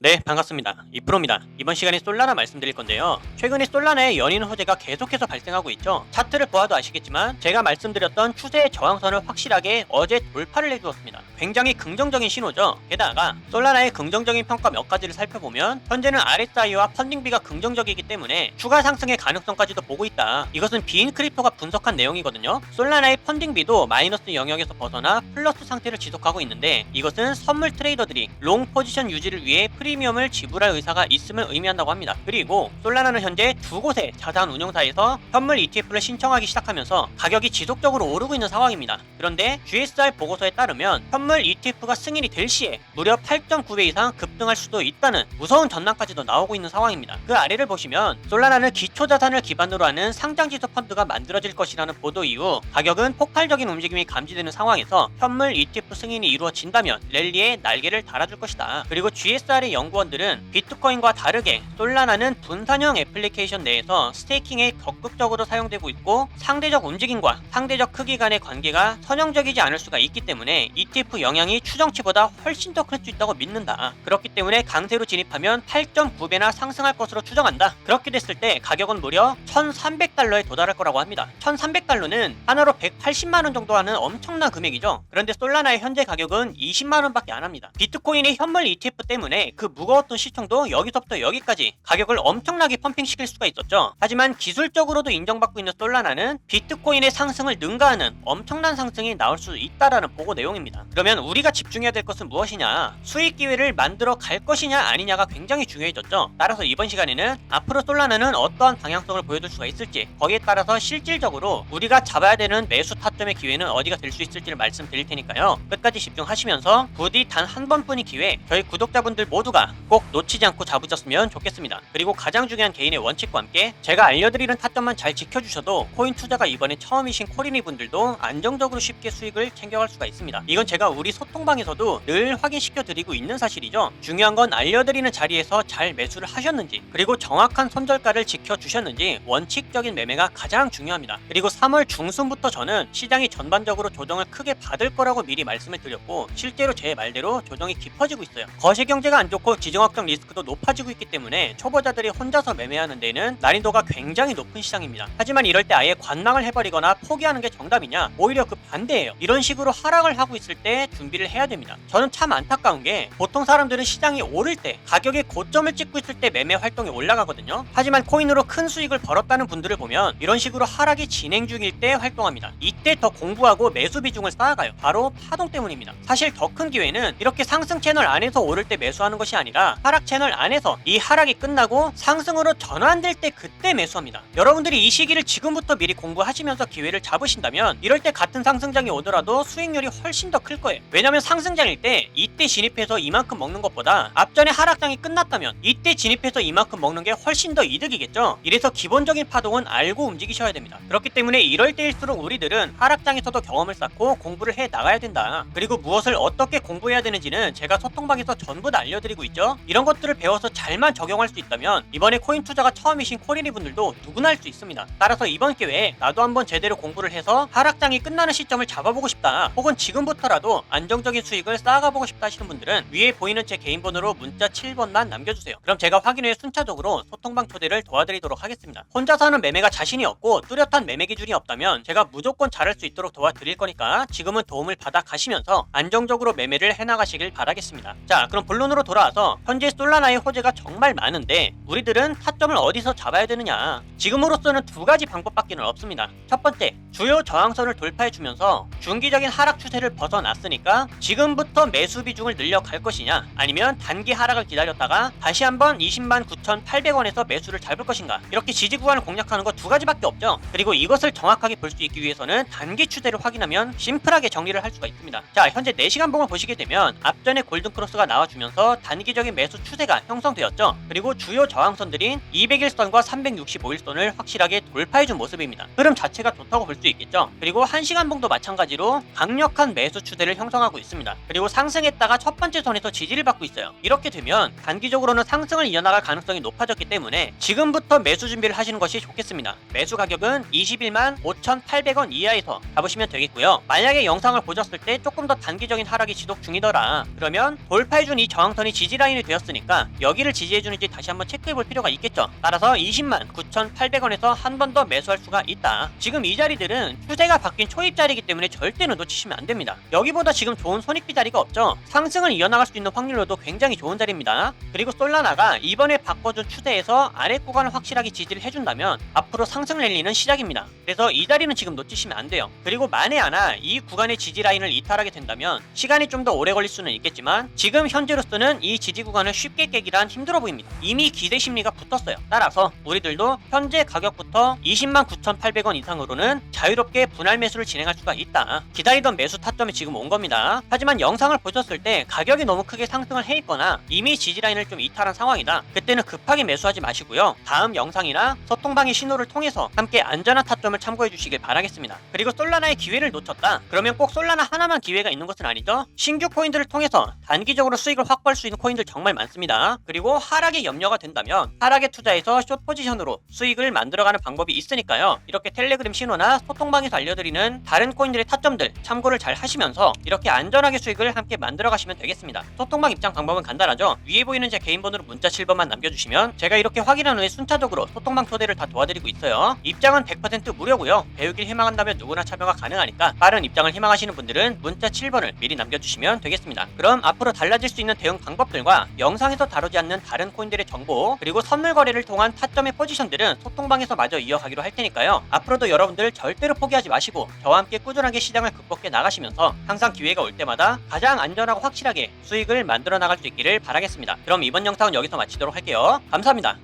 네, 반갑습니다. 이프로입니다. 이번 시간에 솔라나 말씀드릴 건데요. 최근에 솔라나의 연인 호재가 계속해서 발생하고 있죠. 차트를 보아도 아시겠지만 제가 말씀드렸던 추세의 저항선을 확실하게 어제 돌파를 해주었습니다. 굉장히 긍정적인 신호죠. 게다가 솔라나의 긍정적인 평가 몇 가지를 살펴보면 현재는 RSI와 펀딩비가 긍정적이기 때문에 추가 상승의 가능성까지도 보고 있다. 이것은 비인 크립토가 분석한 내용이거든요. 솔라나의 펀딩비도 마이너스 영역에서 벗어나 플러스 상태를 지속하고 있는데 이것은 선물 트레이더들이 롱 포지션 유지를 위해 프리미엄을 지불할 의사가 있음을 의미한다고 합니다. 그리고 솔라나는 현재 두 곳의 자산 운용사에서 현물 ETF를 신청하기 시작하면서 가격이 지속적으로 오르고 있는 상황입니다. 그런데 GSR 보고서에 따르면 현물 ETF가 승인이 될 시에 무려 8.9배 이상 급등할 수도 있다는 무서운 전망까지도 나오고 있는 상황입니다. 그 아래를 보시면 솔라나는 기초자산을 기반으로 하는 상장지수 펀드가 만들어질 것이라는 보도 이후 가격은 폭발적인 움직임이 감지되는 상황에서 현물 ETF 승인이 이루어진다면 랠리에 날개를 달아줄 것이다. 그리고 GSR의 연구원들은 비트코인과 다르게 솔라나는 분산형 애플리케이션 내에서 스테이킹에 적극적으로 사용되고 있고 상대적 움직임과 상대적 크기 간의 관계가 선형적이지 않을 수가 있기 때문에 ETF 영향이 추정치보다 훨씬 더 클 수 있다고 믿는다. 그렇기 때문에 강세로 진입하면 8.9배나 상승할 것으로 추정한다. 그렇게 됐을 때 가격은 무려 1,300달러에 도달할 거라고 합니다. 1,300달러는 하나로 180만원 정도 하는 엄청난 금액이죠. 그런데 솔라나의 현재 가격은 20만원밖에 안 합니다. 비트코인의 현물 ETF 때문에 그 무거웠던 시총도 여기서부터 여기까지 가격을 엄청나게 펌핑시킬 수가 있었죠. 하지만 기술적으로도 인정받고 있는 솔라나는 비트코인의 상승을 능가하는 엄청난 상승이 나올 수 있다라는 보고 내용입니다. 그러면 우리가 집중해야 될 것은 무엇이냐? 수익 기회를 만들어 갈 것이냐 아니냐가 굉장히 중요해졌죠. 따라서 이번 시간에는 앞으로 솔라나는 어떠한 방향성을 보여줄 수가 있을지, 거기에 따라서 실질적으로 우리가 잡아야 되는 매수 타점의 기회는 어디가 될 수 있을지를 말씀드릴 테니까요. 끝까지 집중하시면서 부디 단 한 번뿐인 기회 저희 구독자분들 모두가 꼭 놓치지 않고 잡으셨으면 좋겠습니다. 그리고 가장 중요한 개인의 원칙과 함께 제가 알려드리는 타점만 잘 지켜주셔도 코인 투자가 이번에 처음이신 코리니 분들도 안정적으로 쉽게 수익을 챙겨갈 수가 있습니다. 이건 제가 우리 소통방에서도 늘 확인시켜 드리고 있는 사실이죠. 중요한 건 알려드리는 자리에서 잘 매수를 하셨는지, 그리고 정확한 손절가를 지켜주셨는지 원칙적인 매매가 가장 중요합니다. 그리고 3월 중순부터 저는 시장이 전반적으로 조정을 크게 받을 거라고 미리 말씀을 드렸고 실제로 제 말대로 조정이 깊어지고 있어요. 거시경제가 안 좋고 지정학적 리스크도 높아지고 있기 때문에 초보자들이 혼자서 매매하는 데는 난이도가 굉장히 높은 시장입니다. 하지만 이럴 때 아예 관망을 해버리거나 포기하는 게 정답이냐? 오히려 그 반대예요. 이런 식으로 하락을 하고 있을 때 준비를 해야 됩니다. 저는 참 안타까운 게 보통 사람들은 시장이 오를 때 가격의 고점을 찍고 있을 때 매매 활동이 올라가거든요. 하지만 코인으로 큰 수익을 벌었다는 분들을 보면 이런 식으로 하락이 진행 중일 때 활동합니다. 이때 더 공부하고 매수 비중을 쌓아가요. 바로 파동 때문입니다. 사실 더 큰 기회는 이렇게 상승 채널 안에서 오를 때 매수하는 것이 아니라 하락 채널 안에서 이 하락이 끝나고 상승으로 전환될 때 그때 매수합니다. 여러분들이 이 시기를 지금부터 미리 공부하시면서 기회를 잡으신다면 이럴 때 같은 상승장이 오더라도 수익률이 훨씬 더 클 거예요. 왜냐면 상승장일 때 이때 진입해서 이만큼 먹는 것보다 앞전에 하락장이 끝났다면 이때 진입해서 이만큼 먹는 게 훨씬 더 이득이겠죠. 이래서 기본적인 파동은 알고 움직이셔야 됩니다. 그렇기 때문에 이럴 때일수록 우리들은 하락장에서도 경험을 쌓고 공부를 해 나가야 된다. 그리고 무엇을 어떻게 공부해야 되는지는 제가 소통방에서 전부 다 알려드리고 있죠. 이런 것들을 배워서 잘만 적용할 수 있다면 이번에 코인 투자가 처음이신 코리니 분들도 누구나 할 수 있습니다. 따라서 이번 기회에 나도 한번 제대로 공부를 해서 하락장이 끝나는 시점을 잡아보고 싶다, 혹은 지금부터라도 안정적인 수익을 쌓아가보고 싶다 하시는 분들은 위에 보이는 제 개인 번호로 문자 7번만 남겨주세요. 그럼 제가 확인 후에 순차적으로 소통방 초대를 도와드리도록 하겠습니다. 혼자서 하는 매매가 자신이 없고 뚜렷한 매매 기준이 없다면 제가 무조건 잘할 수 있도록 도와드릴 거니까 지금은 도움을 받아 가시면서 안정적으로 매매를 해나가시길 바라겠습니다. 자, 그럼 본론으로 돌아와서 현재 솔라나의 호재가 정말 많은데 우리들은 타점을 어디서 잡아야 되느냐? 지금으로서는 두 가지 방법밖에는 없습니다. 첫 번째, 주요 저항선을 돌파해주면서 중기적인 하락 추세를 벗어났으니까 지금부터 매수 비중을 늘려갈 것이냐, 아니면 단기 하락을 기다렸다가 다시 한번 209,800원에서 매수를 잡을 것인가, 이렇게 지지 구간을 공략하는 거 두 가지밖에 없죠. 그리고 이것을 정확하게 볼 수 있기 위해서는 단기 추세를 확인하면 심플하게 정리를 할 수가 있습니다. 자, 현재 4시간 봉을 보시게 되면 앞전에 골든크로스가 나와주면서 단기적인 매수 추세가 형성되었죠. 그리고 주요 저항선들인 200일선과 365일선을 확실하게 돌파해준 모습입니다. 흐름 자체가 좋다고 볼 수 있겠죠. 그리고 1시간 봉도 마찬가지로 강력한 매수 추세를 형성하고 있습니다. 그리고 상승했다가 첫 번째 선에서 지지를 받고 있어요. 이렇게 되면 단기적으로는 상승을 이어나갈 가능성이 높아졌기 때문에 지금부터 매수 준비를 하시는 것이 좋겠습니다. 매수 가격은 21만 5,800원 이하에서 잡으시면 되겠고요. 만약에 영상을 보셨을 때 조금 더 단기적인 하락이 지속 중이더라, 그러면 돌파해준 이 저항선이 지지 지지 라인이 되었으니까 여기를 지지해주는지 다시 한번 체크해볼 필요가 있겠죠. 따라서 20만 9,800원에서 한 번 더 매수할 수가 있다. 지금 이 자리들은 추세가 바뀐 초입 자리이기 때문에 절대로 놓치시면 안 됩니다. 여기보다 지금 좋은 손익비 자리가 없죠. 상승을 이어나갈 수 있는 확률로도 굉장히 좋은 자리입니다. 그리고 솔라나가 이번에 바꿔준 추세에서 아래 구간을 확실하게 지지를 해준다면 앞으로 상승 랠리는 시작입니다. 그래서 이 자리는 지금 놓치시면 안 돼요. 그리고 만에 하나 이 구간의 지지 라인을 이탈하게 된다면 시간이 좀 더 오래 걸릴 수는 있겠지만 지금 현재로서는 이 지지 구간을 쉽게 깨기란 힘들어 보입니다. 이미 기대 심리가 붙었어요. 따라서 우리들도 현재 가격부터 20만 9,800원 이상으로는 자유롭게 분할 매수를 진행할 수가 있다. 기다리던 매수 타점이 지금 온 겁니다. 하지만 영상을 보셨을 때 가격이 너무 크게 상승을 해 있거나 이미 지지 라인을 좀 이탈한 상황이다. 그때는 급하게 매수하지 마시고요. 다음 영상이나 소통방의 신호를 통해서 함께 안전한 타점을 참고해 주시길 바라겠습니다. 그리고 솔라나의 기회를 놓쳤다. 그러면 꼭 솔라나 하나만 기회가 있는 것은 아니죠. 신규 코인들을 통해서 단기적으로 수익을 확보할 수 있는 코인들 정말 많습니다. 그리고 하락에 염려가 된다면 하락에 투자해서 숏 포지션으로 수익을 만들어가는 방법이 있으니까요. 이렇게 텔레그램 신호나 소통방에서 알려드리는 다른 코인들의 타점들 참고를 잘 하시면서 이렇게 안전하게 수익을 함께 만들어 가시면 되겠습니다. 소통방 입장 방법은 간단하죠. 위에 보이는 제 개인 번호로 문자 7번만 남겨주시면 제가 이렇게 확인한 후에 순차적으로 소통방 초대를 다 도와드리고 있어요. 입장은 100% 무료고요. 배우길 희망한다면 누구나 참여가 가능하니까 빠른 입장을 희망하시는 분들은 문자 7번을 미리 남겨주시면 되겠습니다. 그럼 앞으로 달라질 수 있는 대응 방법들과 영상에서 다루지 않는 다른 코인들의 정보 그리고 선물 거래를 통한 타점의 포지션들은 소통방에서 마저 이어가기로 할 테니까요. 앞으로도 여러분들 절대로 포기하지 마시고 저와 함께 꾸준하게 시장을 극복해 나가시면서 항상 기회가 올 때마다 가장 안전하고 확실하게 수익을 만들어 나갈 수 있기를 바라겠습니다. 그럼 이번 영상은 여기서 마치도록 할게요. 감사합니다.